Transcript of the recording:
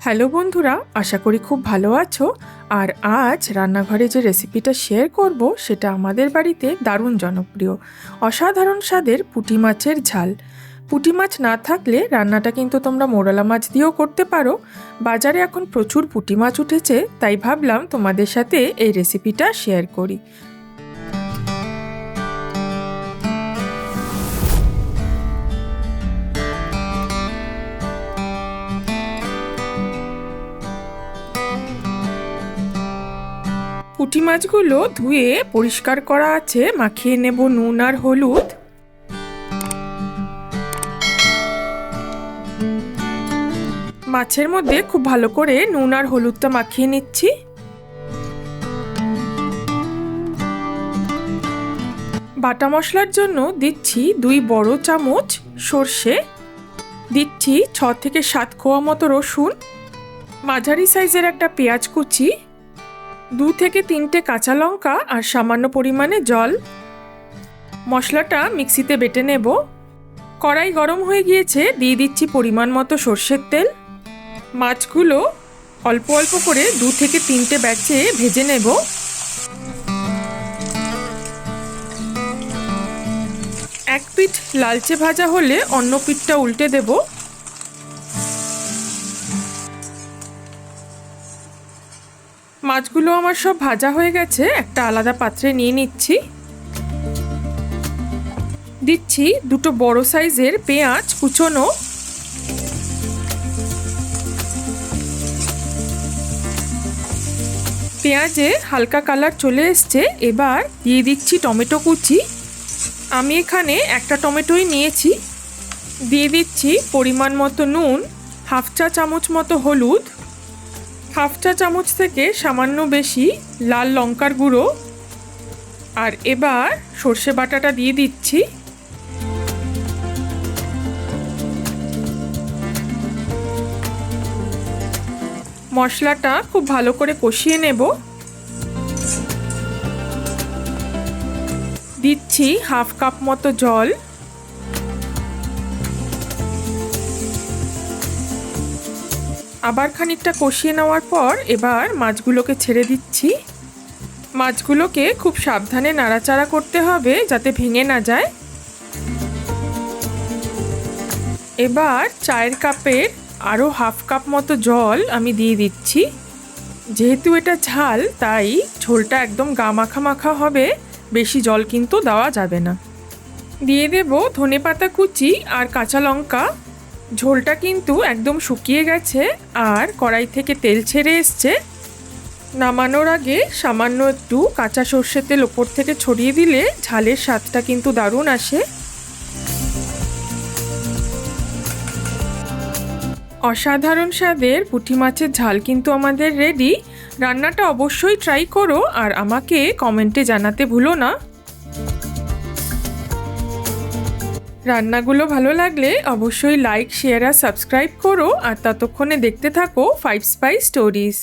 Hello বন্ধুরা, আশা করি খুব ভালো আছো। আর আজ রান্নাঘরে যে রেসিপিটা শেয়ার করব সেটা আমাদের বাড়িতে দারুণ জনপ্রিয়, অসাধারণ স্বাদের পুঁটি মাছের ঝাল। পুঁটি মাছ না থাকলে রান্নাটা কিন্তু তোমরা মোরলা মাছ দিয়েও করতে পারো। বাজারে এখন প্রচুর পুঁটি মাছ উঠেছে, তাই ভাবলাম তোমাদের সাথে এই রেসিপিটা শেয়ার করি। পুঁটি মাছগুলো ধুয়ে পরিষ্কার করা আছে, মাখিয়ে নেব নুন আর হলুদ। মাছের মধ্যে খুব ভালো করে নুন আর হলুদটা মাখিয়ে নিচ্ছি। বাটা মশলার জন্য দিচ্ছি 2 বড় চামচ সর্ষে, দিচ্ছি 6 থেকে 7 কোয়া মতো রসুন, মাঝারি সাইজের একটা পেঁয়াজ কুচি, 2 থেকে 3টে কাঁচা লঙ্কা আর সামান্য পরিমাণে জল। মশলাটা মিক্সিতে বেটে নেব। কড়াই গরম হয়ে গিয়েছে, দিয়ে দিচ্ছি পরিমাণ মতো সর্ষের তেল। মাছগুলো অল্প অল্প করে 2 থেকে 3টে ব্যাচে ভেজে নেব। এক পিঠ লালচে ভাজা হলে অন্য পিঠটা উল্টে দেব। মাছগুলো আমার সব ভাজা হয়ে গেছে, একটা আলাদা পাত্রে নিয়ে নিচ্ছি। দিচ্ছি 2 বড় সাইজের পেঁয়াজ কুচোনো, পেঁয়াজে হালকা কালার চলে এসছে। এবার দিয়ে দিচ্ছি টমেটো কুচি। আমি এখানে একটা টমেটোই নিয়েছি। দিয়ে দিচ্ছি পরিমাণ মতো নুন, হাফ চা চামচ মতো হলুদ, হাফ চা চামচ থেকে সামান্য বেশি লাল লঙ্কার গুঁড়ো। আর এবার সর্ষে বাটাটা দিয়ে দিচ্ছি। মশলাটা খুব ভালো করে কষিয়ে নেব। দিচ্ছি হাফ কাপ মতো জল। আবার খানিকটা কষিয়ে নেওয়ার পর এবার মাছগুলোকে ছেড়ে দিচ্ছি। মাছগুলোকে খুব সাবধানে নাড়াচাড়া করতে হবে যাতে ভেঙে না যায়। এবার চায়ের কাপের আরও হাফ কাপ মতো জল আমি দিয়ে দিচ্ছি। যেহেতু এটা ঝাল, তাই ঝোলটা একদম গা মাখা মাখা হবে, বেশি জল কিন্তু দেওয়া যাবে না। দিয়ে দেব ধনেপাতা কুচি আর কাঁচা লঙ্কা। ঝোলটা কিন্তু একদম শুকিয়ে গেছে আর কড়াই থেকে তেল ছেড়ে এসছে। নামানোর আগে সামান্য একটু কাঁচা সর্ষের তেল ওপর থেকে ছড়িয়ে দিলে ঝালের স্বাদটা কিন্তু দারুণ আসে। অসাধারণ স্বাদের পুঁটি মাছের ঝাল কিন্তু আমাদের রেডি। রান্নাটা অবশ্যই ট্রাই করো আর আমাকে কমেন্টে জানাতে ভুলো না। রান্নাগুলো ভালো লাগলে অবশ্যই লাইক, শেয়ার আর সাবস্ক্রাইব করো। আর ততক্ষণে দেখতে থাকো 5 স্পাইস স্টোরিজ।